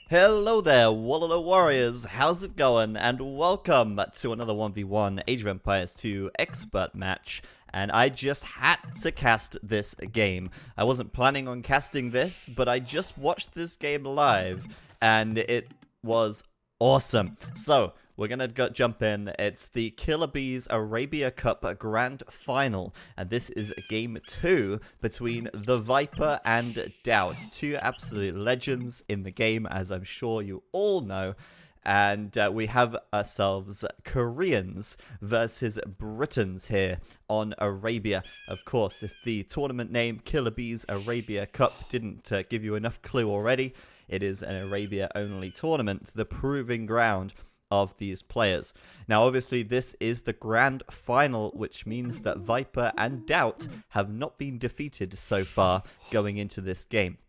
Hello there, Wallalo Warriors, how's it going? And welcome to another 1v1 Age of Empires 2 Expert match. And I just had to cast this game. I wasn't planning on casting this, but I just watched this game live, and it was awesome. So, we're gonna jump in. It's the Killer Bees Arabia Cup Grand Final, and this is game 2 between TheViper and DauT, two absolute legends in the game, as I'm sure you all know. And we have ourselves Koreans versus Britons here on Arabia. Of course, if the tournament name Killer Bees Arabia Cup didn't give you enough clue already, it is an Arabia-only tournament, the proving ground of these players. Now, obviously, this is the grand final, which means that Viper and DauT have not been defeated so far going into this game.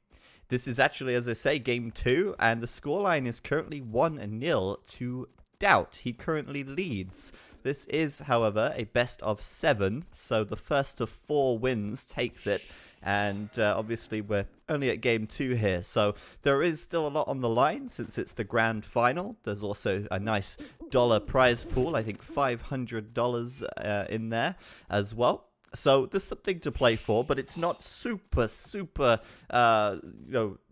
This is actually, as I say, game 2, and the scoreline is currently 1-0 to DauT. He currently leads. This is, however, a best of 7, so the first of 4 wins takes it. And obviously we're only at game 2 here, so there is still a lot on the line since it's the grand final. There's also a nice dollar prize pool, I think $500 in there as well. So there's something to play for, but it's not super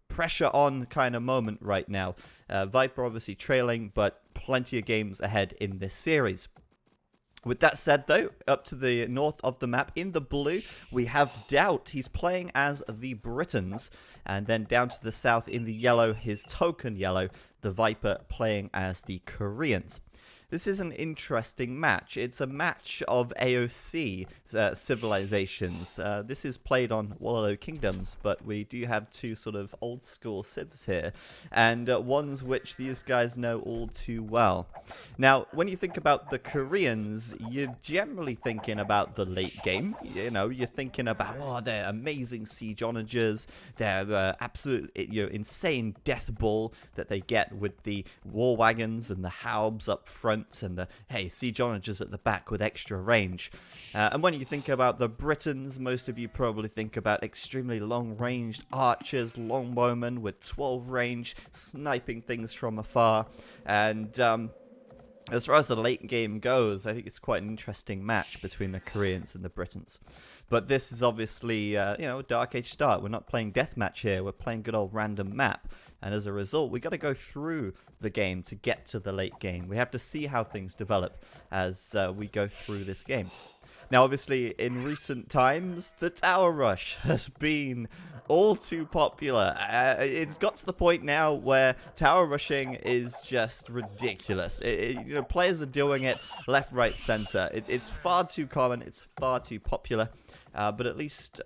pressure on kind of moment right now. Viper obviously trailing, but plenty of games ahead in this series. With that said, though, up to the north of the map, in the blue, we have DauT. He's playing as the Britons. And then down to the south, in the yellow, his token yellow, the Viper playing as the Koreans. This is an interesting match. It's a match of AOC civilizations. This is played on Wallalo Kingdoms, but we do have two sort of old school civs here, and ones which these guys know all too well. Now, when you think about the Koreans, you're generally thinking about the late game. You know, you're thinking about, oh, they're amazing siege onagers, their absolute, insane death ball that they get with the war wagons and the haubs up front, and the siege onagers at the back with extra range. And when you think about the Britons, most of you probably think about extremely long-ranged archers, longbowmen with 12 range, sniping things from afar. And as far as the late game goes, I think it's quite an interesting match between the Koreans and the Britons. But this is obviously, Dark Age start. We're not playing deathmatch here. We're playing good old random map. And as a result, we got to go through the game to get to the late game. We have to see how things develop as we go through this game. Now, obviously, in recent times, the tower rush has been all too popular. It's got to the point now where tower rushing is just ridiculous. Players are doing it left, right, center. It's far too common. It's far too popular. But at least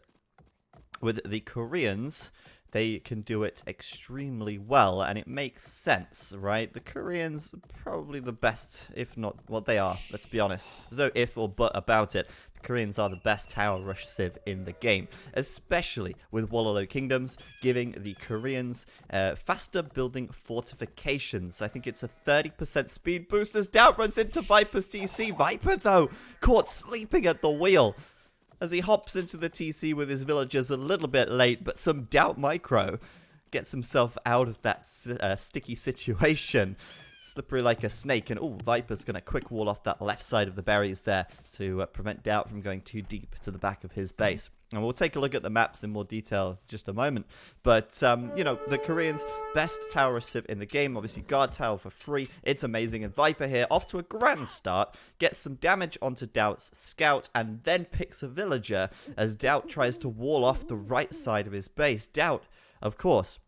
with the Koreans, they can do it extremely well, and it makes sense, right? The Koreans are probably the best, if not, well, they are, let's be honest. There's no if or but about it. The Koreans are the best tower rush civ in the game, especially with Wallalo Kingdoms, giving the Koreans faster building fortifications. I think it's a 30% speed boost as DauT runs into Viper's TC. Viper, though, caught sleeping at the wheel as he hops into the TC with his villagers a little bit late, but some DauT micro gets himself out of that sticky situation. Slippery like a snake, and Viper's going to quick wall off that left side of the berries there to prevent DauT from going too deep to the back of his base. And we'll take a look at the maps in more detail in just a moment. But, the Koreans, best tower civ in the game. Obviously, guard tower for free. It's amazing. And Viper here, off to a grand start, gets some damage onto DauT's scout, and then picks a villager as DauT tries to wall off the right side of his base. DauT, of course,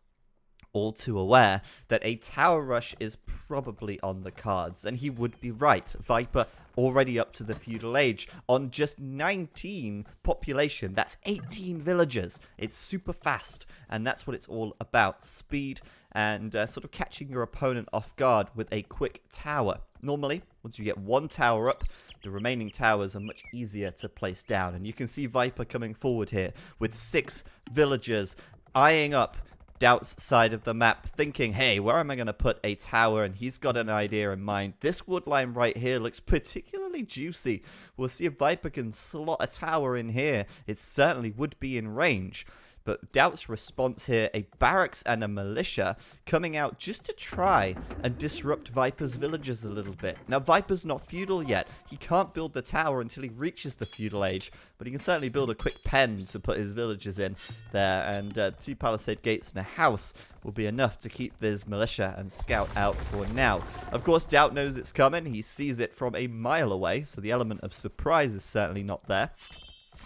all too aware that a tower rush is probably on the cards, and he would be right. Viper already up to the feudal age on just 19 population. That's 18 villagers. It's super fast, and that's what it's all about. Speed and sort of catching your opponent off guard with a quick tower. Normally, once you get one tower up, the remaining towers are much easier to place down, and you can see Viper coming forward here with 6 villagers eyeing up DauT's side of the map, thinking, hey, where am I going to put a tower? And he's got an idea in mind. This wood line right here looks particularly juicy. We'll see if Viper can slot a tower in here. It certainly would be in range. But DauT's response here, a barracks and a militia coming out just to try and disrupt Viper's villages a little bit. Now, Viper's not feudal yet. He can't build the tower until he reaches the feudal age, but he can certainly build a quick pen to put his villages in there, and 2 palisade gates and a house will be enough to keep this militia and scout out for now. Of course, DauT knows it's coming. He sees it from a mile away, so the element of surprise is certainly not there.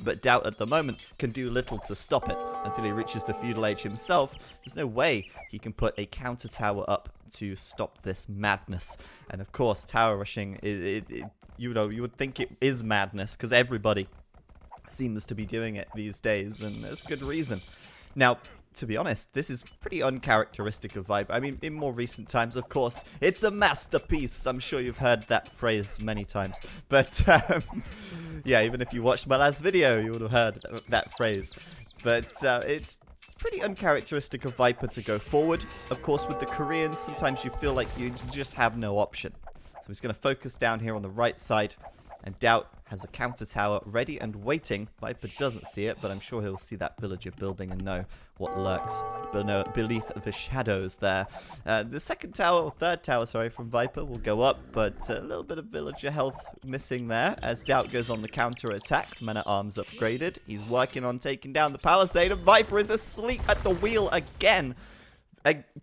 But DauT at the moment can do little to stop it until he reaches the feudal age himself. There's no way he can put a counter tower up to stop this madness. And of course, tower rushing, you would think it is madness because everybody seems to be doing it these days, and there's good reason. Now, to be honest, this is pretty uncharacteristic of Viper. I mean, in more recent times, of course, it's a masterpiece. I'm sure you've heard that phrase many times. But, yeah, even if you watched my last video, you would have heard that phrase. But it's pretty uncharacteristic of Viper to go forward. Of course, with the Koreans, sometimes you feel like you just have no option. So he's going to focus down here on the right side. And DauT has a counter tower ready and waiting. Viper doesn't see it, but I'm sure he'll see that villager building and know what lurks beneath the shadows there. The second tower, or third tower, sorry, from Viper will go up, but a little bit of villager health missing there as DauT goes on the counter attack. Men-at-arms upgraded. He's working on taking down the palisade, and Viper is asleep at the wheel again.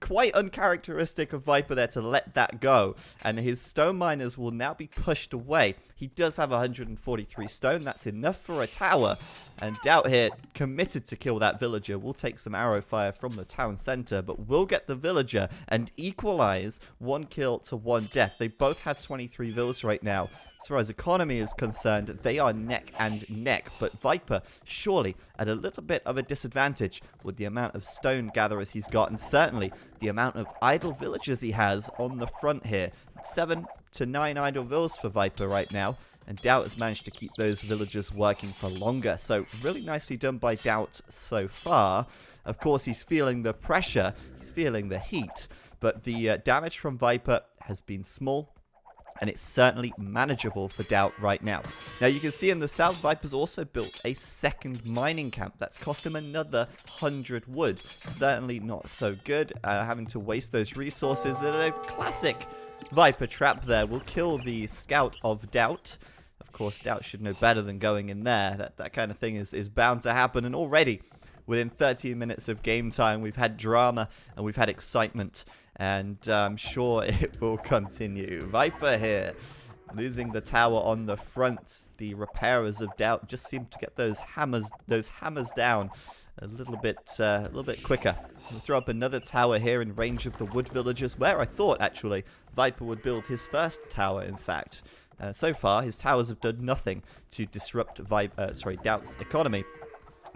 Quite uncharacteristic of Viper there to let that go, and his stone miners will now be pushed away. He does have 143 stone, that's enough for a tower, and DauT here, committed to kill that villager, will take some arrow fire from the town center, but will get the villager and equalize 1 kill to 1 death. They both have 23 vills right now. As far as economy is concerned, they are neck and neck, but Viper surely at a little bit of a disadvantage with the amount of stone gatherers he's got, and certainly the amount of idle villagers he has on the front here. 7 to 9 idle vills for Viper right now, and DauT has managed to keep those villagers working for longer. So really nicely done by DauT so far. Of course, he's feeling the pressure, he's feeling the heat, but the damage from Viper has been small, and it's certainly manageable for DauT right now. Now, you can see in the south, Viper's also built a second mining camp. That's cost him another 100 wood. Certainly not so good, having to waste those resources. And a classic Viper trap there will kill the scout of DauT. Of course, DauT should know better than going in there. That kind of thing is bound to happen, and already within 13 minutes of game time, we've had drama and we've had excitement, and I'm sure it will continue. Viper here, losing the tower on the front. The repairers of DauT just seem to get those hammers down a little bit quicker. We'll throw up another tower here in range of the wood villagers, where I thought actually Viper would build his first tower. In fact, so far his towers have done nothing to disrupt DauT's economy.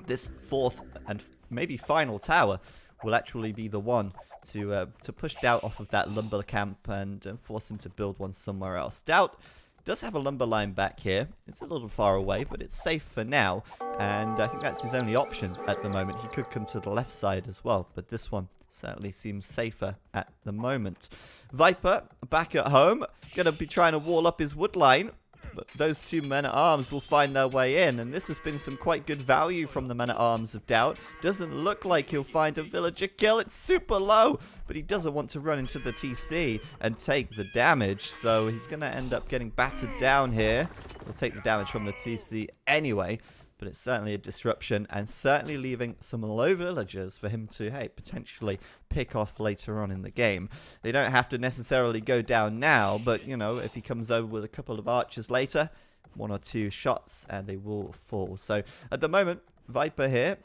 This fourth and maybe final tower will actually be the one to push DauT off of that lumber camp and force him to build one somewhere else. DauT does have a lumber line back here. It's a little far away, but it's safe for now, and I think that's his only option at the moment. He could come to the left side as well, but this one certainly seems safer at the moment. Viper back at home, gonna be trying to wall up his wood line, but those 2 men-at-arms will find their way in, and this has been some quite good value from the men-at-arms of DauT. Doesn't look like he'll find a villager kill. It's super low, but he doesn't want to run into the TC and take the damage, so he's going to end up getting battered down here. He'll take the damage from the TC anyway, but it's certainly a disruption, and certainly leaving some low villagers for him to, hey, potentially pick off later on in the game. They don't have to necessarily go down now, but, you know, if he comes over with a couple of archers later, 1 or 2 shots, and they will fall. So, at the moment, Viper here,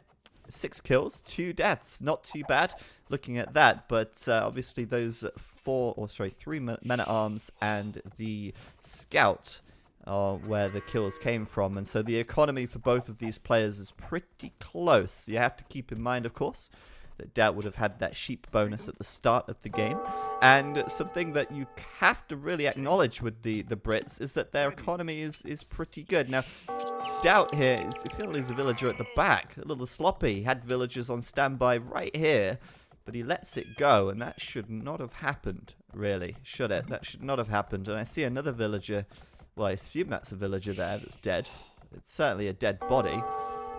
6 kills, 2 deaths. Not too bad looking at that, but obviously those 3 men-at-arms and the scout where the kills came from, and so the economy for both of these players is pretty close. You have to keep in mind, of course, that DauT would have had that sheep bonus at the start of the game, and something that you have to really acknowledge with the Brits is that their economy is pretty good. Now, DauT here is going to lose a villager at the back, a little sloppy. He had villagers on standby right here, but he lets it go, and that should not have happened, really, should it? That should not have happened, and I see another villager. Well, I assume that's a villager there that's dead. It's certainly a dead body.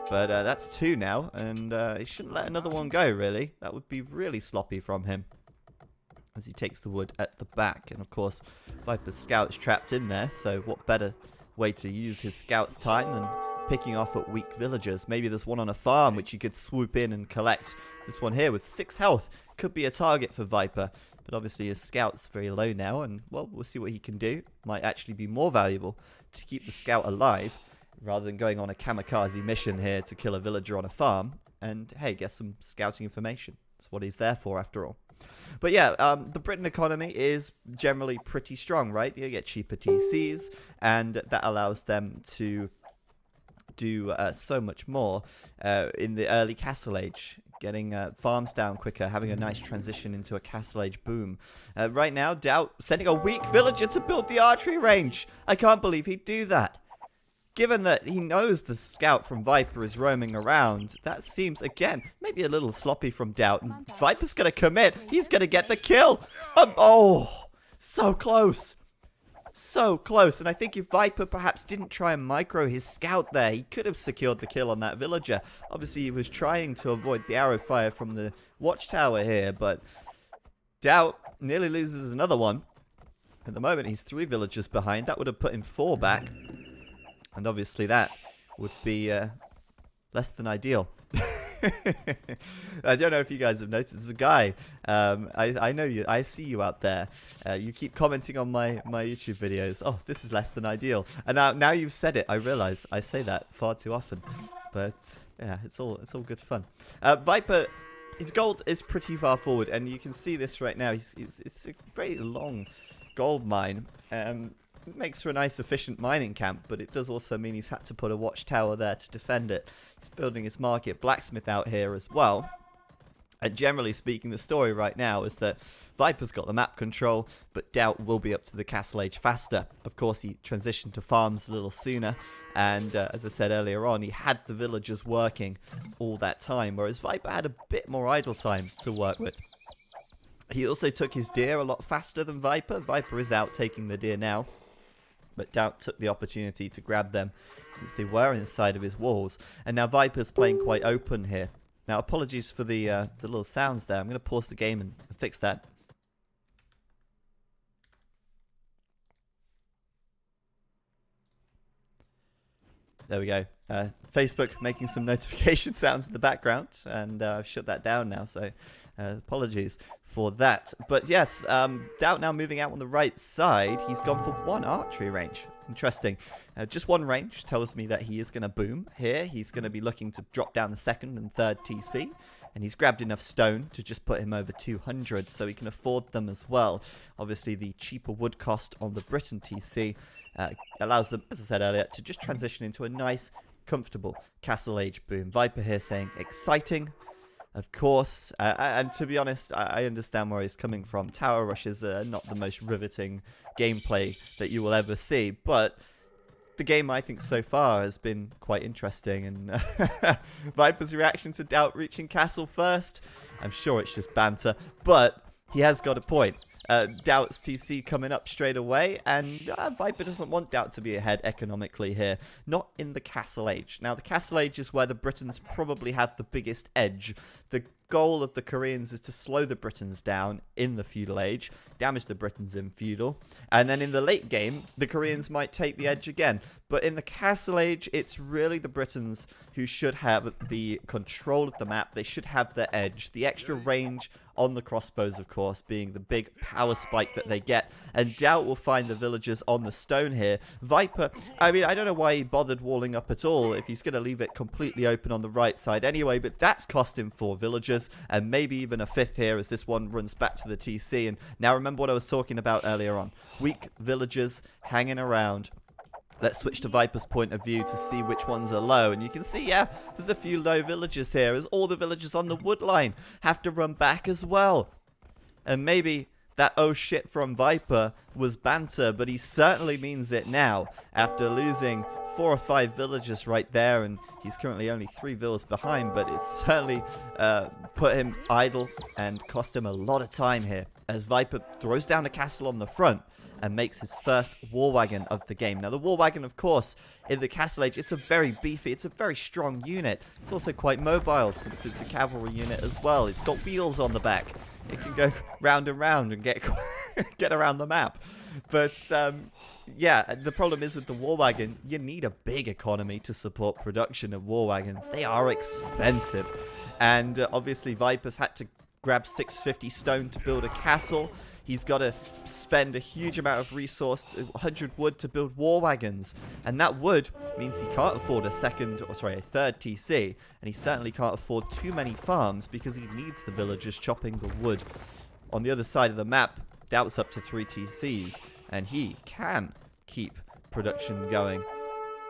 But that's 2 now, and he shouldn't let another one go, really. That would be really sloppy from him, as he takes the wood at the back. And, of course, Viper's scout's trapped in there, so what better way to use his scout's time than picking off at weak villagers. Maybe there's one on a farm which you could swoop in and collect. This one here with 6 health could be a target for Viper, but obviously his scout's very low now, and, well, we'll see what he can do. Might actually be more valuable to keep the scout alive rather than going on a kamikaze mission here to kill a villager on a farm and, hey, get some scouting information. That's what he's there for, after all. But yeah, the Briton economy is generally pretty strong, right? You get cheaper TCs, and that allows them to do so much more in the early Castle Age. Getting farms down quicker, having a nice transition into a Castle Age boom. Right now, DauT sending a weak villager to build the archery range. I can't believe he'd do that. Given that he knows the scout from Viper is roaming around, that seems, again, maybe a little sloppy from DauT. And Viper's going to commit. He's going to get the kill. Oh, so close. So close. And I think if Viper perhaps didn't try and micro his scout there, he could have secured the kill on that villager. Obviously, he was trying to avoid the arrow fire from the watchtower here, but DauT nearly loses another one. At the moment, he's 3 villagers behind. That would have put him 4 back. And obviously that would be less than ideal. I don't know if you guys have noticed. There's a guy. I know you. I see you out there. You keep commenting on my YouTube videos. Oh, this is less than ideal. And now you've said it. I realise I say that far too often. But yeah, it's all good fun. Viper, his gold is pretty far forward, and you can see this right now. It's a very long gold mine. It makes for a nice efficient mining camp, but it does also mean he's had to put a watchtower there to defend it. He's building his market blacksmith out here as well. And generally speaking, the story right now is that Viper's got the map control, but DauT will be up to the Castle Age faster. Of course, he transitioned to farms a little sooner, and as I said earlier on, he had the villagers working all that time, whereas Viper had a bit more idle time to work with. He also took his deer a lot faster than Viper. Viper is out taking the deer now, but DauT took the opportunity to grab them since they were inside of his walls. And now Viper's playing quite open here. Now, apologies for the little sounds there. I'm going to pause the game and fix that. There we go. Facebook making some notification sounds in the background, and I've shut that down now, so apologies for that. But yes, DauT now moving out on the right side. He's gone for 1 archery range. Interesting. Just 1 range tells me that he is going to boom here. He's going to be looking to drop down the 2nd and 3rd TC. And he's grabbed enough stone to just put him over 200, so he can afford them as well. Obviously, the cheaper wood cost on the Briton TC allows them, as I said earlier, to just transition into a nice, comfortable Castle Age boom. Viper here saying exciting, of course. And to be honest, I understand where he's coming from. Tower rushes are not the most riveting gameplay that you will ever see, but the game, I think, so far has been quite interesting. And Viper's reaction to DauT reaching castle first, I'm sure it's just banter, but he has got a point. DauT's TC coming up straight away, and Viper doesn't want DauT to be ahead economically here. Not in the Castle Age. Now, the Castle Age is where the Britons probably have the biggest edge. The goal of the Koreans is to slow the Britons down in the feudal age, damage the Britons in feudal, and then in the late game, the Koreans might take the edge again. But in the Castle Age, it's really the Britons who should have the control of the map. They should have the edge. The extra range on the crossbows, of course, being the big power spike that they get. And DauT will find the villagers on the stone here. Viper, I mean, I don't know why he bothered walling up at all if he's going to leave it completely open on the right side anyway, but that's cost him 4 villagers, and maybe even a 5th here as this one runs back to the TC. And now remember what I was talking about earlier on. Weak villagers hanging around. Let's switch to Viper's point of view to see which ones are low. And you can see, yeah, there's a few low villagers here, as all the villagers on the wood line have to run back as well. And maybe that oh shit from Viper was banter, but he certainly means it now after losing 4 or 5 villagers right there, and he's currently only 3 villas behind, but it's certainly put him idle and cost him a lot of time here. as Viper throws down a castle on the front and makes his first war wagon of the game. Now, the war wagon, of course, in the Castle Age, it's a very beefy, it's a very strong unit. It's also quite mobile, since it's a cavalry unit as well. It's got wheels on the back. It can go round and round and get get around the map. But, yeah, the problem is with the war wagon, you need a big economy to support production of war wagons. They are expensive. And, obviously, Viper's had to grab 650 stone to build a castle. He's got to spend a huge amount of resource, 100 wood, to build war wagons. And that wood means he can't afford a third TC. And he certainly can't afford too many farms because he needs the villagers chopping the wood. On the other side of the map, DauT's up to 3 TCs. And he can keep production going.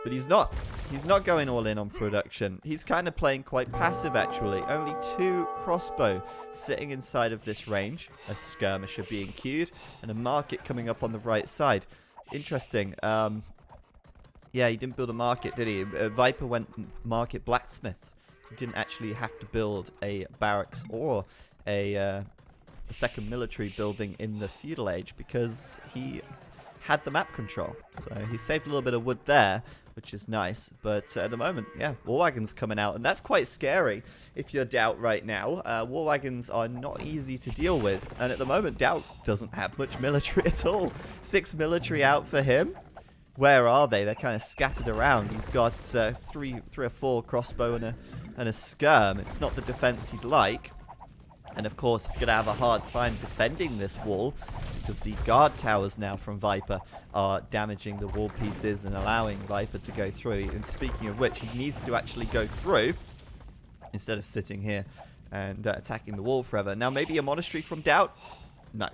But he's not. He's not going all in on production. He's kind of playing quite passive, actually. Only 2 crossbow sitting inside of this range. A skirmisher being queued. And a market coming up on the right side. Interesting. Yeah, he didn't build a market, did he? Viper went market blacksmith. He didn't actually have to build a barracks or a second military building in the feudal age because he had the map control. So he saved a little bit of wood there, which is nice. But at the moment, yeah, war wagons coming out. And that's quite scary if you're DauT right now. War wagons are not easy to deal with. And at the moment, DauT doesn't have much military at all. 6 military out for him. Where are they? They're kind of scattered around. He's got three or four crossbow and a skirm. It's not the defense he'd like. And of course, he's going to have a hard time defending this wall because the guard towers now from Viper are damaging the wall pieces and allowing Viper to go through. And speaking of which, he needs to actually go through instead of sitting here and attacking the wall forever. Now, maybe a monastery from DauT? No.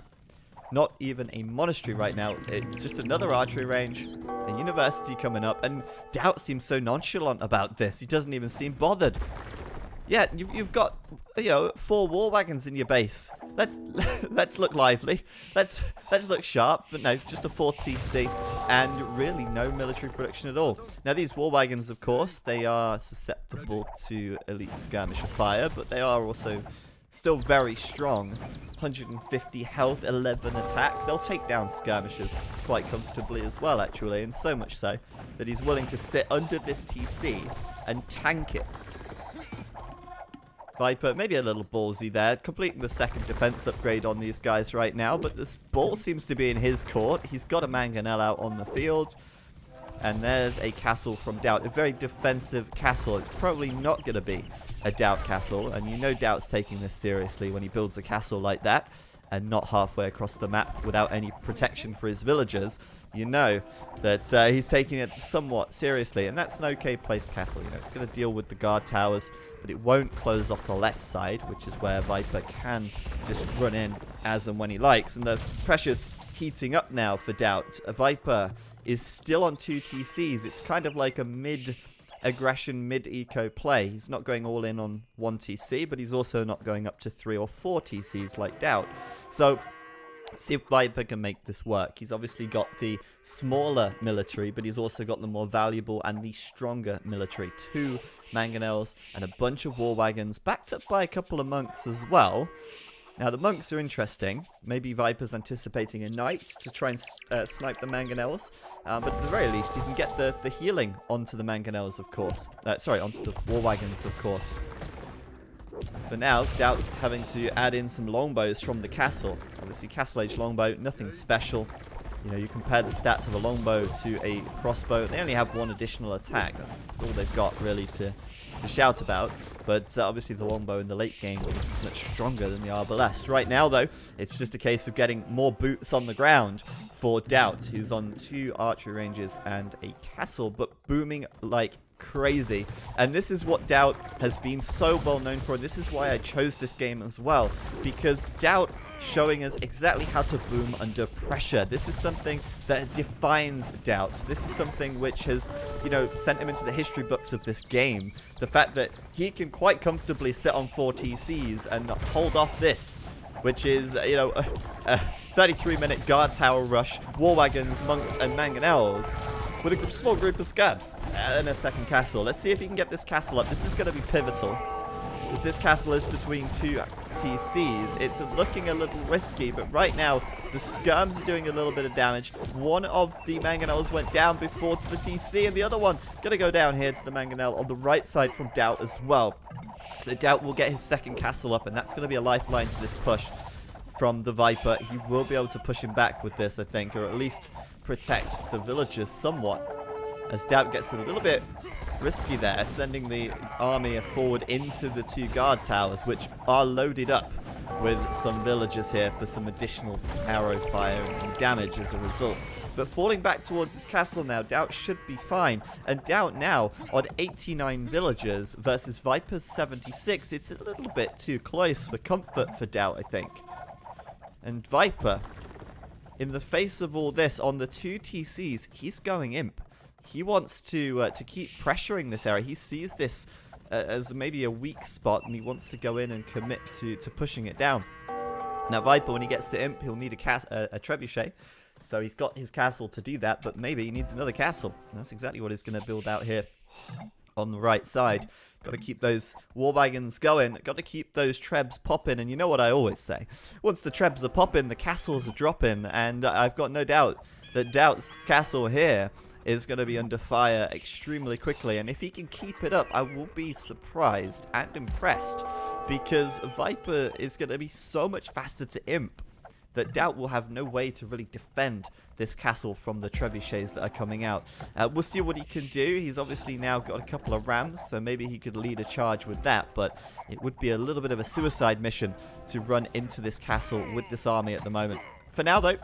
Not even a monastery right now. It's just another archery range, a university coming up, and DauT seems so nonchalant about this. He doesn't even seem bothered. Yeah, you've got, 4 war wagons in your base. Let's look lively. Let's look sharp. But no, just a 4 TC and really no military production at all. Now these war wagons, of course, they are susceptible to elite skirmisher fire, but they are also still very strong. 150 health, 11 attack. They'll take down skirmishers quite comfortably as well, actually, and so much so that he's willing to sit under this TC and tank it. Viper, maybe a little ballsy there, completing the second defense upgrade on these guys right now, but this ball seems to be in his court. He's got a mangonel out on the field, and there's a castle from DauT, a very defensive castle. It's probably not going to be a DauT castle, and you know DauT's taking this seriously when he builds a castle like that, and not halfway across the map without any protection for his villagers. You know that he's taking it somewhat seriously, and that's an okay placed castle. It's going to deal with the guard towers, but it won't close off the left side, which is where Viper can just run in as and when he likes. And the pressure's heating up now for DauT. Viper is still on 2 TCs. It's kind of like a mid-aggression, mid-eco play. He's not going all in on 1 TC, but he's also not going up to 3 or 4 TCs like DauT. So let's see if Viper can make this work. He's obviously got the smaller military, but he's also got the more valuable and the stronger military. 2 mangonels and a bunch of war wagons, backed up by a couple of monks as well. Now, the monks are interesting. Maybe Viper's anticipating a knight to try and snipe the mangonels. But at the very least, he can get the healing onto the mangonels, of course. Onto the war wagons, of course. For now, DauT's having to add in some longbows from the castle. Obviously, Castle Age longbow, nothing special. You compare the stats of a longbow to a crossbow. They only have 1 additional attack. That's all they've got, really, to shout about. But obviously, the longbow in the late game is much stronger than the arbalest. Right now, though, it's just a case of getting more boots on the ground for DauT, who's on 2 archery ranges and a castle, but booming like crazy. And this is what DauT has been so well known for. This is why I chose this game as well, because DauT showing us exactly how to boom under pressure. This is something that defines DauT. This is something which has, sent him into the history books of this game. The fact that he can quite comfortably sit on 4 TCs and hold off this, which is, a 33-minute guard tower rush, war wagons, monks, and mangonels, with a small group of scabs and a second castle. Let's see if he can get this castle up. This is going to be pivotal, As this castle is between two TCs, it's looking a little risky, but right now the skirms are doing a little bit of damage. One of the mangonels went down before to the TC, and the other one gonna go down here to the mangonel on the right side from DauT as well. So DauT will get his second castle up, and that's gonna be a lifeline to this push from the Viper. He will be able to push him back with this, I think, or at least protect the villagers somewhat. As DauT gets a little bit risky there, sending the army forward into the two guard towers, which are loaded up with some villagers here for some additional arrow fire and damage as a result. But falling back towards his castle now, DauT should be fine. And DauT now on 89 villagers versus Viper's 76. It's a little bit too close for comfort for DauT, I think. And Viper, in the face of all this, on the two TCs, he's going imp. He wants to keep pressuring this area. He sees this as maybe a weak spot, and he wants to go in and commit to pushing it down. Now, Viper, when he gets to imp, he'll need a trebuchet. So he's got his castle to do that, but maybe he needs another castle. And that's exactly what he's going to build out here on the right side. Got to keep those warbagons going. Got to keep those trebs popping. And you know what I always say. Once the trebs are popping, the castles are dropping. And I've got no doubt that DauT's castle here is going to be under fire extremely quickly. And if he can keep it up, I will be surprised and impressed. Because Viper is going to be so much faster to imp that DauT will have no way to really defend this castle from the trebuchets that are coming out. We'll see what he can do. He's obviously now got a couple of rams, so maybe he could lead a charge with that, but it would be a little bit of a suicide mission to run into this castle with this army at the moment. For now, though,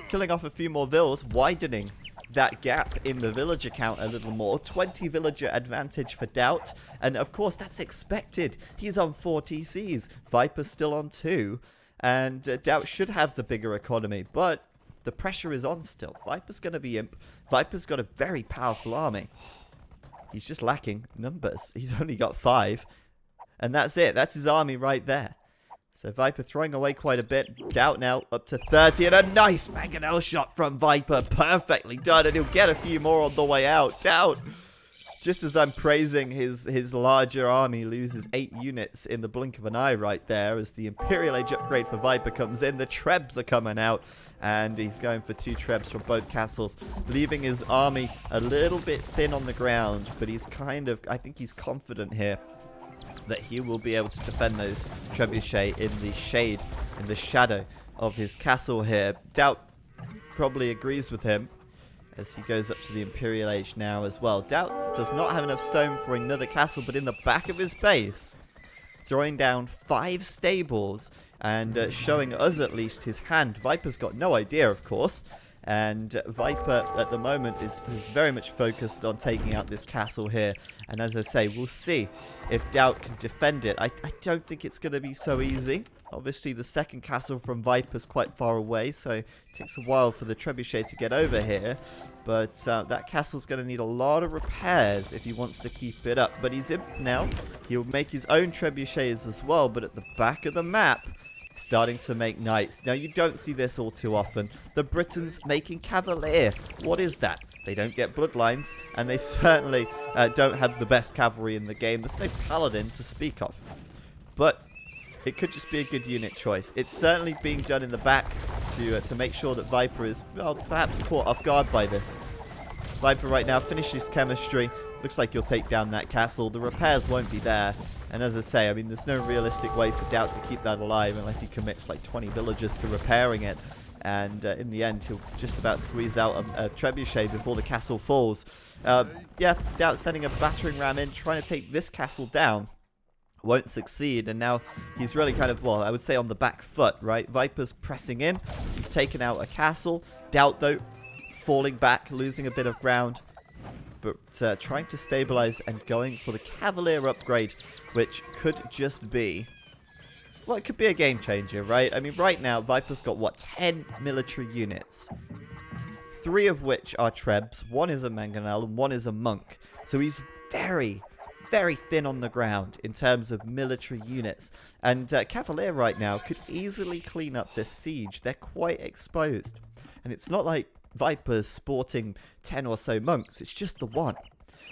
killing off a few more vills, widening that gap in the villager count a little more. 20 villager advantage for DauT, and of course that's expected. He's on 4 TCs, Viper's still on 2, and DauT should have the bigger economy, but the pressure is on still. Viper's going to be imp. Viper's got a very powerful army. He's just lacking numbers. He's only got 5, and that's it. That's his army right there. So Viper throwing away quite a bit. DauT now up to 30, and a nice mangonel shot from Viper. Perfectly done, and he'll get a few more on the way out. DauT, just as I'm praising his larger army, loses 8 units in the blink of an eye right there as the Imperial Age upgrade for Viper comes in. The trebs are coming out, and he's going for 2 trebs from both castles, leaving his army a little bit thin on the ground, but he's kind of, I think he's confident here that he will be able to defend those trebuchet in the shade, in the shadow of his castle here. DauT probably agrees with him as he goes up to the Imperial Age now as well. DauT does not have enough stone for another castle, but in the back of his base, throwing down 5 stables and showing us at least his hand. Viper's got no idea, of course. And Viper at the moment is very much focused on taking out this castle here. And as I say, we'll see if DauT can defend it. I don't think it's going to be so easy. Obviously, the second castle from Viper's quite far away, so it takes a while for the trebuchet to get over here. But that castle's going to need a lot of repairs if he wants to keep it up. But he's imp now. He'll make his own trebuchets as well, but at the back of the map, starting to make knights. Now, you don't see this all too often. The Britons making cavalier. What is that? They don't get bloodlines, and they certainly don't have the best cavalry in the game. There's no paladin to speak of. But it could just be a good unit choice. It's certainly being done in the back to make sure that Viper is, well, perhaps caught off guard by this. Viper right now finishes chemistry. Looks like he'll take down that castle. The repairs won't be there. And as I say, I mean, there's no realistic way for DauT to keep that alive unless he commits like 20 villagers to repairing it. And in the end, he'll just about squeeze out a trebuchet before the castle falls. Yeah, DauT sending a battering ram in, trying to take this castle down. Won't succeed, and now he's really kind of, well, I would say on the back foot, right? Viper's pressing in. He's taken out a castle. DauT, though, falling back, losing a bit of ground, but trying to stabilize and going for the Cavalier upgrade, which could just be, well, it could be a game changer, right? I mean, right now, Viper's got, what, 10 military units, 3 of which are trebs, 1 is a mangonel, and 1 is a monk. So he's very thin on the ground in terms of military units. And Cavalier right now could easily clean up this siege. They're quite exposed. And it's not like Viper's sporting 10 or so monks. It's just the 1.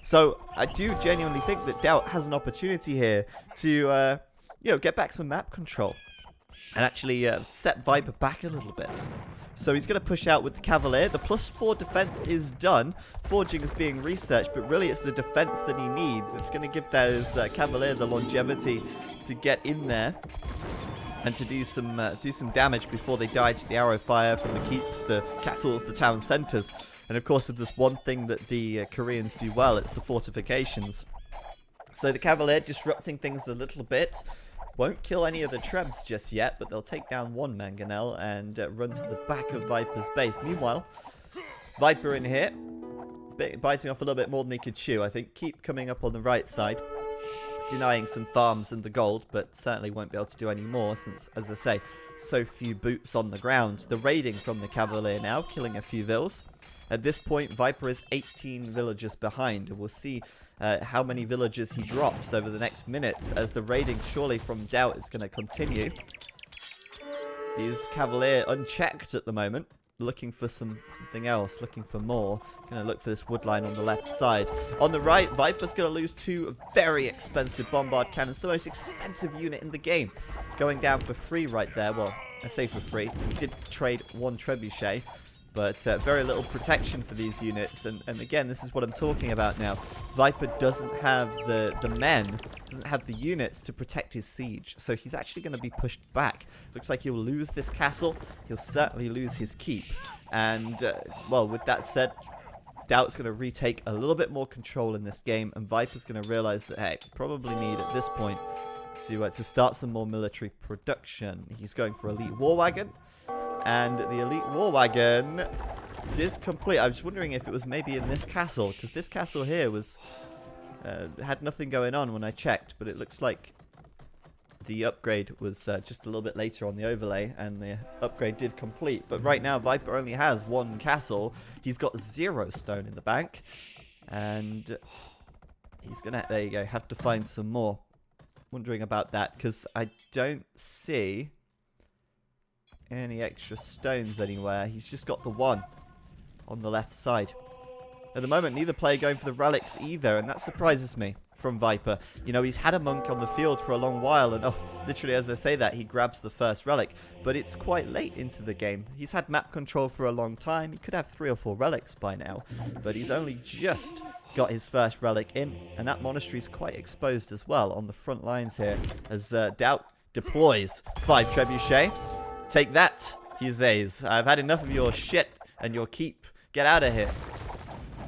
So I do genuinely think that DauT has an opportunity here to, get back some map control and actually set Viper back a little bit. So he's going to push out with the Cavalier. The +4 defense is done. Forging is being researched, but really it's the defense that he needs. It's going to give those Cavalier the longevity to get in there and to do some damage before they die to the arrow fire from the keeps, the castles, the town centers. And of course, if there's one thing that the Koreans do well, it's the fortifications. So the Cavalier disrupting things a little bit. Won't kill any of the Trebs just yet, but they'll take down one Mangonel and run to the back of Viper's base. Meanwhile, Viper in here, biting off a little bit more than he could chew. I think keep coming up on the right side, denying some farms and the gold, but certainly won't be able to do any more since, as I say, so few boots on the ground. The raiding from the Cavalier now, killing a few vills. At this point, Viper is 18 villagers behind, and we'll see how many villagers he drops over the next minutes, as the raiding surely from DauT is going to continue. These Cavalier unchecked at the moment, looking for something else, looking for more. Going to look for this wood line on the left side. On the right, Viper's going to lose two very expensive bombard cannons, the most expensive unit in the game. Going down for free right there. Well, I say for free. He did trade one trebuchet, but very little protection for these units. And again, this is what I'm talking about now. Viper doesn't have the men, doesn't have the units to protect his siege. So he's actually going to be pushed back. Looks like he'll lose this castle. He'll certainly lose his keep. And, well, with that said, DauT's going to retake a little bit more control in this game. And Viper's going to realize that, hey, probably need at this point to start some more military production. He's going for Elite War Wagon. And the Elite War Wagon is complete. I was wondering if it was maybe in this castle, because this castle here was had nothing going on when I checked, but it looks like the upgrade was just a little bit later on the overlay, and the upgrade did complete. But right now, Viper only has one castle. He's got 0 stone in the bank, and he's gonna, there you go, have to find some more. Wondering about that, because I don't see any extra stones anywhere. He's just got the one on the left side. At the moment, neither player going for the relics either, and that surprises me from Viper. You know, he's had a monk on the field for a long while, and literally as I say that, he grabs the first relic. But it's quite late into the game. He's had map control for a long time. He could have 3 or 4 relics by now, but he's only just got his first relic in, and that monastery is quite exposed as well on the front lines here, as DauT deploys 5 trebuchet. Take that, he says. I've had enough of your shit and your keep. Get out of here.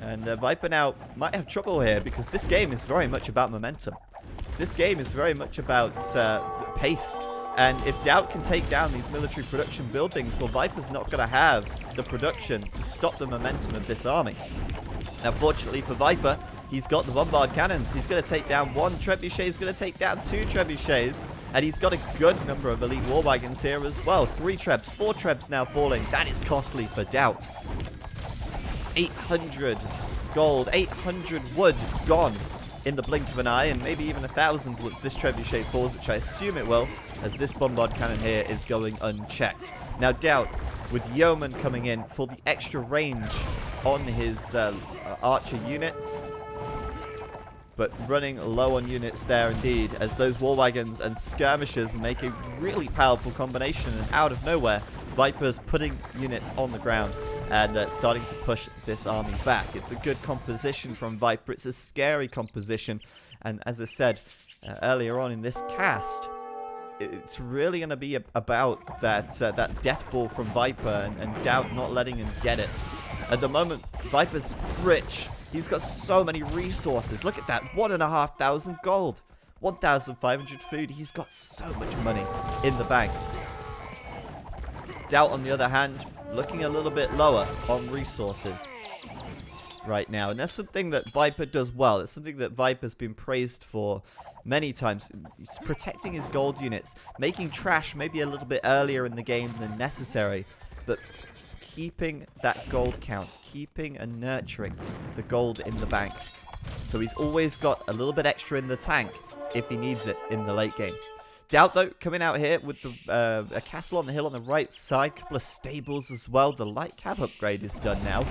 And Viper now might have trouble here, because this game is very much about momentum. This game is very much about pace. And if DauT can take down these military production buildings, well, Viper's not going to have the production to stop the momentum of this army. Now, fortunately for Viper, he's got the bombard cannons. He's going to take down 1 trebuchet. He's going to take down 2 trebuchets. And he's got a good number of elite war wagons here as well. 3 trebs, 4 trebs now falling. That is costly for DauT. 800 gold, 800 wood gone in the blink of an eye, and maybe even 1,000 once this trebuchet falls, which I assume it will, as this bombard cannon here is going unchecked. Now DauT, with yeoman coming in for the extra range on his archer units, but running low on units there indeed, as those war wagons and skirmishers make a really powerful combination, and out of nowhere, Viper's putting units on the ground and starting to push this army back. It's a good composition from Viper. It's a scary composition, and as I said earlier on in this cast, it's really going to be about that death ball from Viper and DauT not letting him get it. At the moment, Viper's rich. He's got so many resources. Look at that, 1,500 gold, 1,500 food. He's got so much money in the bank. DauT, on the other hand, looking a little bit lower on resources right now. And that's something that Viper does well. It's something that Viper's been praised for many times. He's protecting his gold units, making trash maybe a little bit earlier in the game than necessary, but keeping that gold count, keeping and nurturing the gold in the bank. So he's always got a little bit extra in the tank if he needs it in the late game. DauT, though, coming out here with the a castle on the hill on the right side, couple of stables as well. The light cav upgrade is done now,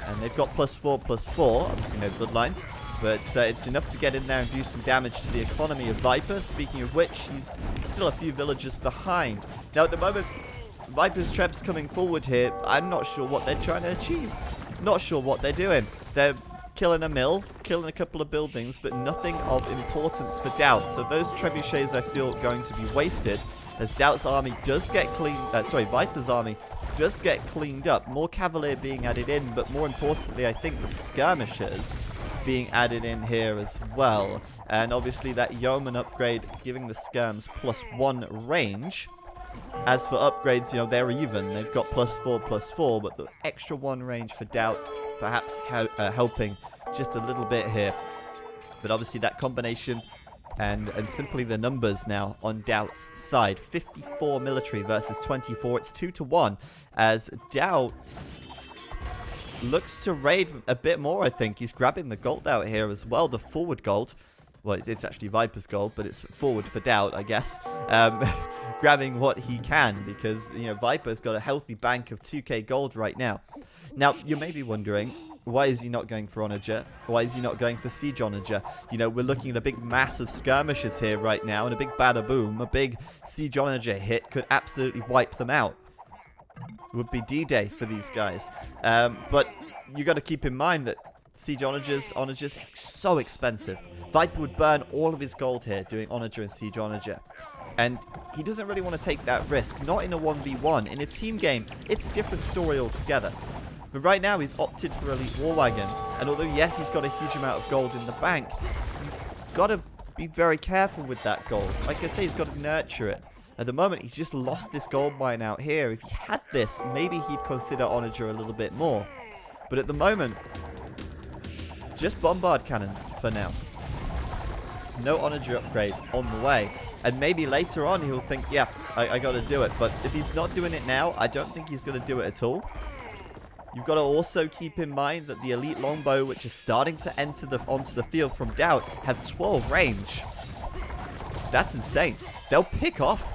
and they've got +4/+4, obviously no bloodlines. But it's enough to get in there and do some damage to the economy of Viper. Speaking of which, he's still a few villagers behind. Now, at the moment, Viper's Trebs coming forward here. I'm not sure what they're trying to achieve. Not sure what they're doing. They're killing a mill, killing a couple of buildings, but nothing of importance for DauT. So those trebuchets, I feel, going to be wasted, as DauT's army does get Viper's army does get cleaned up. More Cavalier being added in, but more importantly, I think the skirmishers being added in here as well. And obviously that Yeoman upgrade giving the skirms +1 range. As for upgrades, you know, they're even. They've got +4/+4, but the extra 1 range for DauT perhaps helping just a little bit here. But obviously that combination and simply the numbers now on DauT's side. 54 military versus 24. It's 2-1 as DauT looks to raid a bit more, I think. He's grabbing the gold out here as well, the forward gold. Well, it's actually Viper's gold, but it's forward for DauT, I guess. Grabbing what he can because, you know, Viper's got a healthy bank of 2k gold right now. Now, you may be wondering, why is he not going for Onager? Why is he not going for Siege Onager? You know, we're looking at a big mass of skirmishes here right now, and a big bada boom, a big Siege Onager hit could absolutely wipe them out. It would be D-Day for these guys. But you got to keep in mind that Siege Onagers so expensive. Viper would burn all of his gold here doing Onager and Siege Onager. And he doesn't really want to take that risk. Not in a 1v1. In a team game, it's a different story altogether. But right now, he's opted for Elite War Wagon. And although, yes, he's got a huge amount of gold in the bank, he's got to be very careful with that gold. Like I say, he's got to nurture it. At the moment, he's just lost this gold mine out here. If he had this, maybe he'd consider Onager a little bit more. But at the moment, just bombard cannons for now. No Onager upgrade on the way. And maybe later on, he'll think, yeah, I got to do it. But if he's not doing it now, I don't think he's going to do it at all. You've got to also keep in mind that the elite longbow, which is starting to enter onto the field from DauT, have 12 range. That's insane. They'll pick off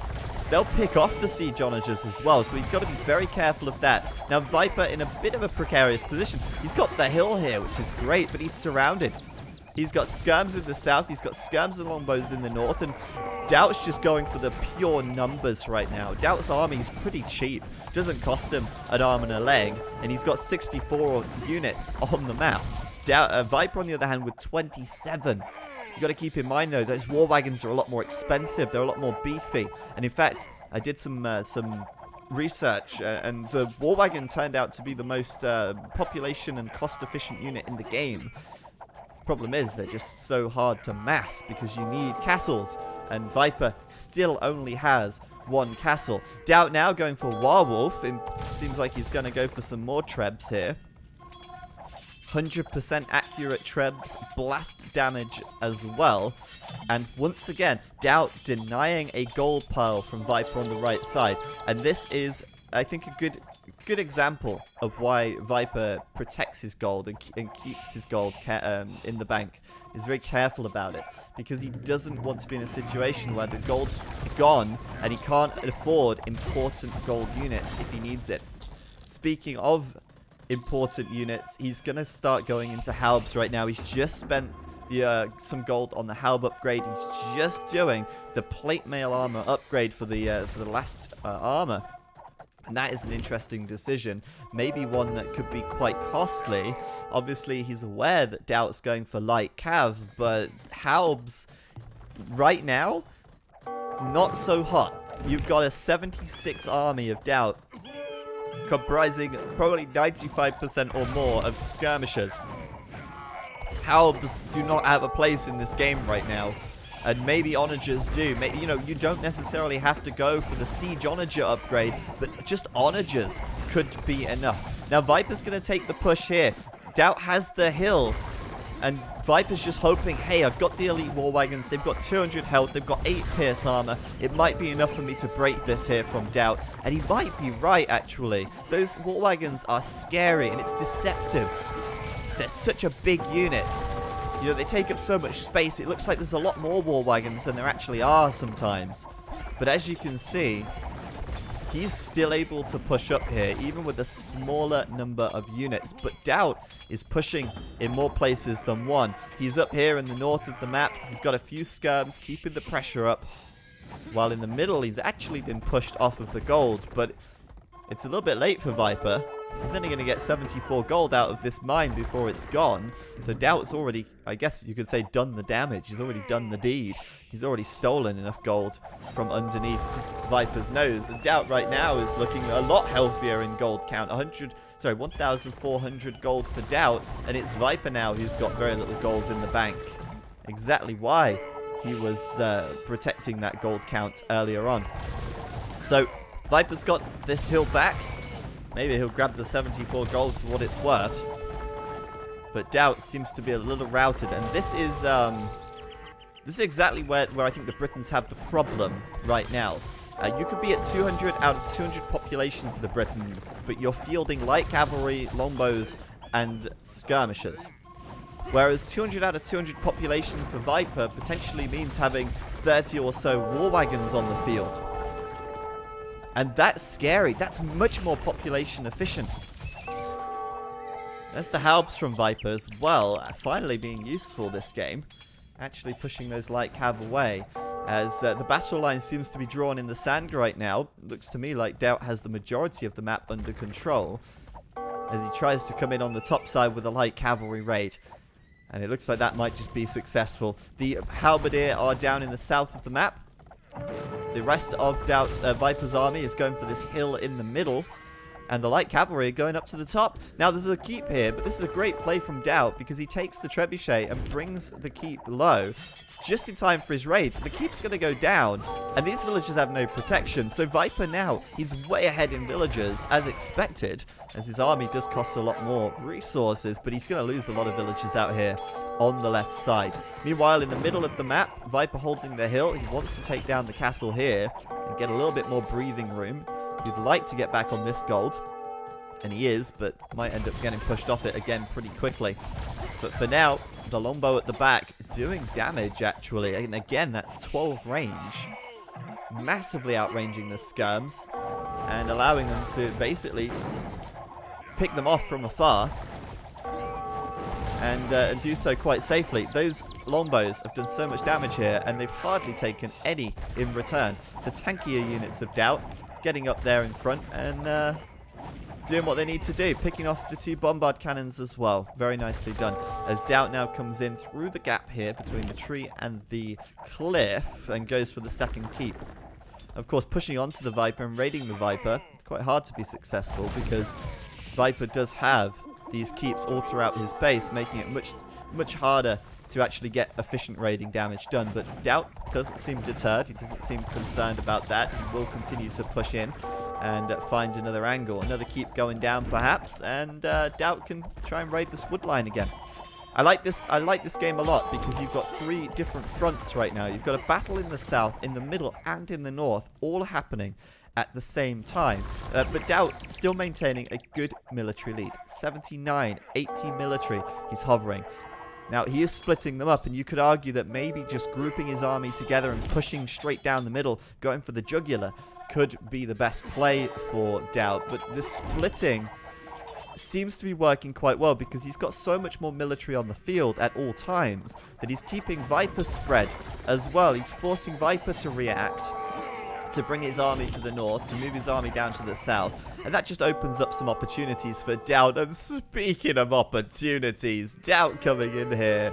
the Siege Onagers as well, so he's got to be very careful of that. Now, Viper in a bit of a precarious position. He's got the hill here, which is great, but he's surrounded. He's got skirms in the south, he's got skirms and longbows in the north, and DauT's just going for the pure numbers right now. DauT's army is pretty cheap. Doesn't cost him an arm and a leg, and he's got 64 units on the map. Viper, on the other hand, with 27. You've got to keep in mind, though, those war wagons are a lot more expensive. They're a lot more beefy. And in fact, I did some research, and the war wagon turned out to be the most population and cost-efficient unit in the game. Problem is, they're just so hard to mass because you need castles, and Viper still only has 1 castle. DauT now going for Warwolf. It seems like he's going to go for some more trebs here. 100% accurate trebs, blast damage as well. And once again, DauT denying a gold pile from Viper on the right side. And this is, I think, a good example of why Viper protects his gold and keeps his gold in the bank. He's very careful about it because he doesn't want to be in a situation where the gold's gone and he can't afford important gold units if he needs it. Speaking of important units, he's going to start going into halbs right now. He's just spent some gold on the halb upgrade. He's just doing the plate mail armor upgrade for the last armor. And that is an interesting decision, maybe one that could be quite costly. Obviously, he's aware that DauT's going for light cav, but halbs right now, not so hot. You've got a 76 army of DauT, comprising probably 95% or more of skirmishers. Halbs do not have a place in this game right now. And maybe Onagers do. Maybe, you know, you don't necessarily have to go for the Siege Onager upgrade, but just Onagers could be enough. Now, Viper's going to take the push here. DauT has the hill, and Viper's just hoping, hey, I've got the elite war wagons. They've got 200 health. They've got 8 pierce armor. It might be enough for me to break this here from DauT. And he might be right, actually. Those war wagons are scary, and it's deceptive. They're such a big unit. You know, they take up so much space. It looks like there's a lot more war wagons than there actually are sometimes. But as you can see, he's still able to push up here, even with a smaller number of units. But DauT is pushing in more places than one. He's up here in the north of the map. He's got a few skirms, keeping the pressure up. While in the middle, he's actually been pushed off of the gold. But it's a little bit late for Viper. He's only going to get 74 gold out of this mine before it's gone. So DauT's already, I guess you could say, done the damage. He's already done the deed. He's already stolen enough gold from underneath Viper's nose. And DauT right now is looking a lot healthier in gold count. 1,400 gold for DauT. And it's Viper now who's got very little gold in the bank. Exactly why he was protecting that gold count earlier on. So Viper's got this hill back. Maybe he'll grab the 74 gold for what it's worth. But DauT seems to be a little routed. And this is exactly where I think the Britons have the problem right now. You could be at 200 out of 200 population for the Britons, but you're fielding light cavalry, longbows, and skirmishers. Whereas 200 out of 200 population for Viper potentially means having 30 or so war wagons on the field. And that's scary. That's much more population efficient. There's the Halbs from Viper as well, finally being useful this game. Actually pushing those light cav away. As the battle line seems to be drawn in the sand right now. Looks to me like DauT has the majority of the map under control. As he tries to come in on the top side with a light cavalry raid. And it looks like that might just be successful. The Halberdier are down in the south of the map. The rest of DauT's Viper's army is going for this hill in the middle. And the light cavalry are going up to the top. Now there's a keep here, but this is a great play from DauT because he takes the trebuchet and brings the keep low. Just in time for his raid. The keep's going to go down, and these villagers have no protection. So Viper now, he's way ahead in villagers, as expected, as his army does cost a lot more resources, but he's going to lose a lot of villagers out here on the left side. Meanwhile, in the middle of the map, Viper holding the hill. He wants to take down the castle here and get a little bit more breathing room. He'd like to get back on this gold, and he is, but might end up getting pushed off it again pretty quickly. But for now, the longbow at the back doing damage, actually. And again, that 12 range. Massively outranging the skirms. And allowing them to basically pick them off from afar. And do so quite safely. Those longbows have done so much damage here, and they've hardly taken any in return. The tankier units of DauT getting up there in front and doing what they need to do, picking off the two bombard cannons as well. Very nicely done. As DauT now comes in through the gap here between the tree and the cliff and goes for the second keep. Of course, pushing onto the Viper and raiding the Viper, it's quite hard to be successful because Viper does have these keeps all throughout his base, making it much harder to actually get efficient raiding damage done. But DauT doesn't seem deterred. He doesn't seem concerned about that. He will continue to push in and find another angle. Another keep going down perhaps, and DauT can try and raid this wood line again. I like this game a lot because you've got three different fronts right now. You've got a battle in the south, in the middle, and in the north, all happening at the same time. But DauT still maintaining a good military lead. 79, 80 military he's hovering. Now, he is splitting them up, and you could argue that maybe just grouping his army together and pushing straight down the middle, going for the jugular, could be the best play for DauT. But the splitting seems to be working quite well because he's got so much more military on the field at all times that he's keeping Viper spread as well. He's forcing Viper to react, to bring his army to the north, to move his army down to the south, and that just opens up some opportunities for DauT. And speaking of opportunities, DauT coming in here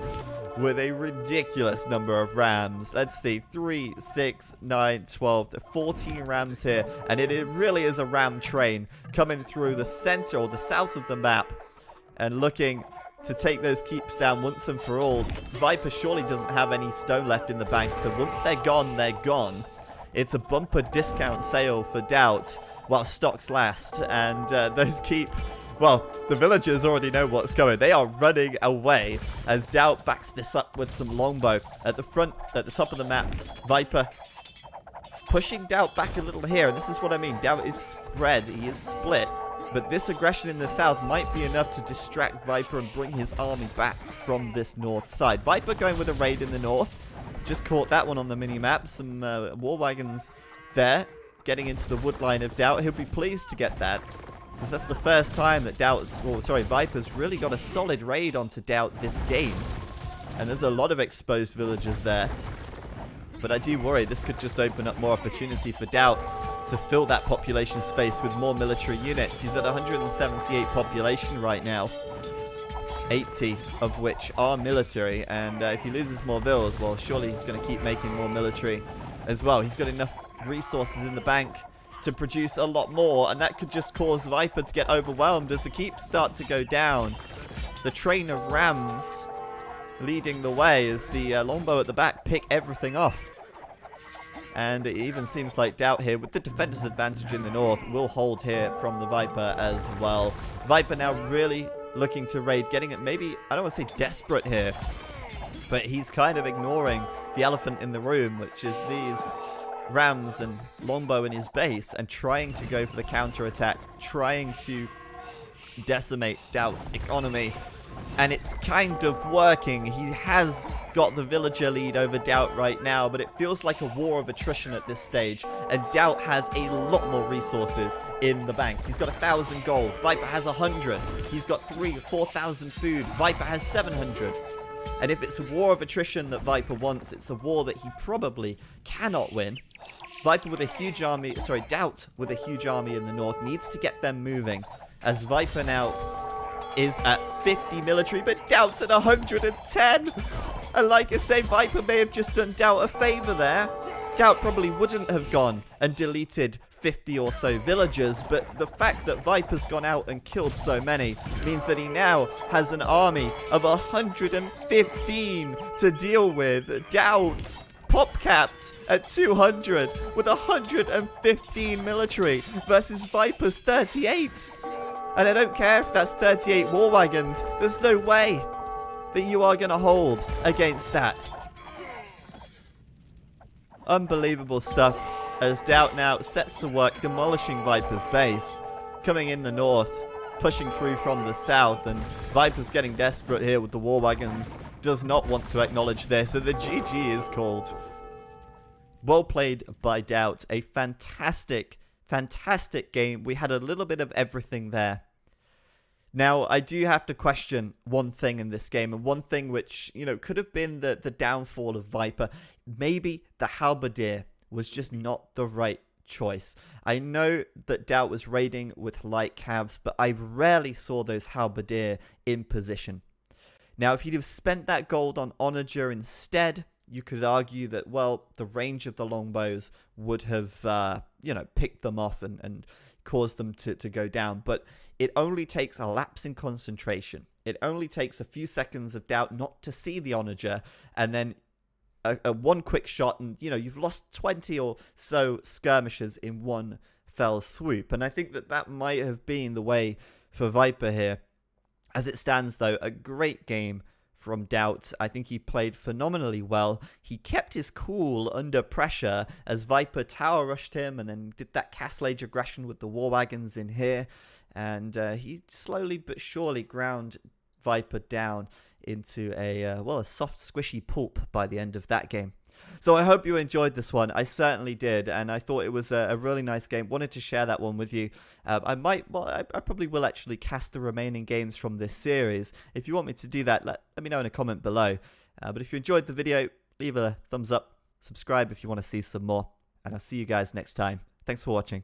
with a ridiculous number of rams. Let's see, 3, 6, 9, 12, 14 rams here, and it really is a ram train coming through the center or the south of the map and looking to take those keeps down once and for all. Viper surely doesn't have any stone left in the bank, so once they're gone, they're gone. It's a bumper discount sale for DauT while stocks last, and those keep... Well, the villagers already know what's coming. They are running away as DauT backs this up with some longbow. At the front, at the top of the map, Viper pushing DauT back a little here. And this is what I mean. DauT is spread. He is split. But this aggression in the south might be enough to distract Viper and bring his army back from this north side. Viper going with a raid in the north. Just caught that one on the mini-map. Some war wagons there. getting into the wood line of DauT. He'll be pleased to get that, because that's the first time that Viper's really got a solid raid onto DauT this game. And there's a lot of exposed villagers there. But I do worry this could just open up more opportunity for DauT to fill that population space with more military units. He's at 178 population right now, 80 of which are military. And if he loses more vills, well, surely he's going to keep making more military as well. He's got enough resources in the bank to produce a lot more, and that could just cause Viper to get overwhelmed as the keeps start to go down. The train of rams leading the way as the longbow at the back pick everything off. And it even seems like DauT here, with the defender's advantage in the north, will hold here from the Viper as well. Viper now really looking to raid, getting it maybe, I don't want to say desperate here, but he's kind of ignoring the elephant in the room, which is these rams and longbow in his base, and trying to go for the counter-attack, trying to decimate DauT's economy. And it's kind of working. He has got the villager lead over DauT right now, but it feels like a war of attrition at this stage. And DauT has a lot more resources in the bank. He's got 1,000 gold. Viper has 100. He's got 3,000 or 4,000 food. Viper has 700. And if it's a war of attrition that Viper wants, it's a war that he probably cannot win. Viper with a huge army, DauT with a huge army in the north needs to get them moving, as Viper now is at 50 military, but DauT's at 110. And like I say, Viper may have just done DauT a favor there. DauT probably wouldn't have gone and deleted 50 or so villagers, but the fact that Viper's gone out and killed so many means that he now has an army of 115 to deal with. DauT pop capped at 200 with 115 military versus Viper's 38. And I don't care if that's 38 war wagons. There's no way that you are going to hold against that. Unbelievable stuff as DauT now sets to work demolishing Viper's base. Coming in the north, pushing through from the south, and Viper's getting desperate here with the war wagons. Does not want to acknowledge this, so the GG is called. Well played by DauT. A fantastic game. We had a little bit of everything there. Now, I do have to question one thing in this game, and one thing which, you know, could have been the downfall of Viper. Maybe the halberdier was just not the right choice. I know that DauT was raiding with light cavs, but I rarely saw those halberdier in position. Now, if he'd have spent that gold on onager instead, you could argue that, well, the range of the longbows would have, picked them off and caused them to go down. But it only takes a lapse in concentration. It only takes a few seconds of DauT not to see the onager, and then a one quick shot, and, you know, you've lost 20 or so skirmishers in one fell swoop. And I think that might have been the way for Viper here. As it stands, though, a great game from DauT. I think he played phenomenally well. He kept his cool under pressure as Viper tower rushed him and then did that castle age aggression with the war wagons in here. And he slowly but surely ground Viper down into a soft squishy pulp by the end of that game. So I hope you enjoyed this one. I certainly did, and I thought it was a really nice game. Wanted to share that one with you. I probably will actually cast the remaining games from this series. If you want me to do that, let me know in a comment below. But if you enjoyed the video, leave a thumbs up, subscribe if you want to see some more, and I'll see you guys next time. Thanks for watching.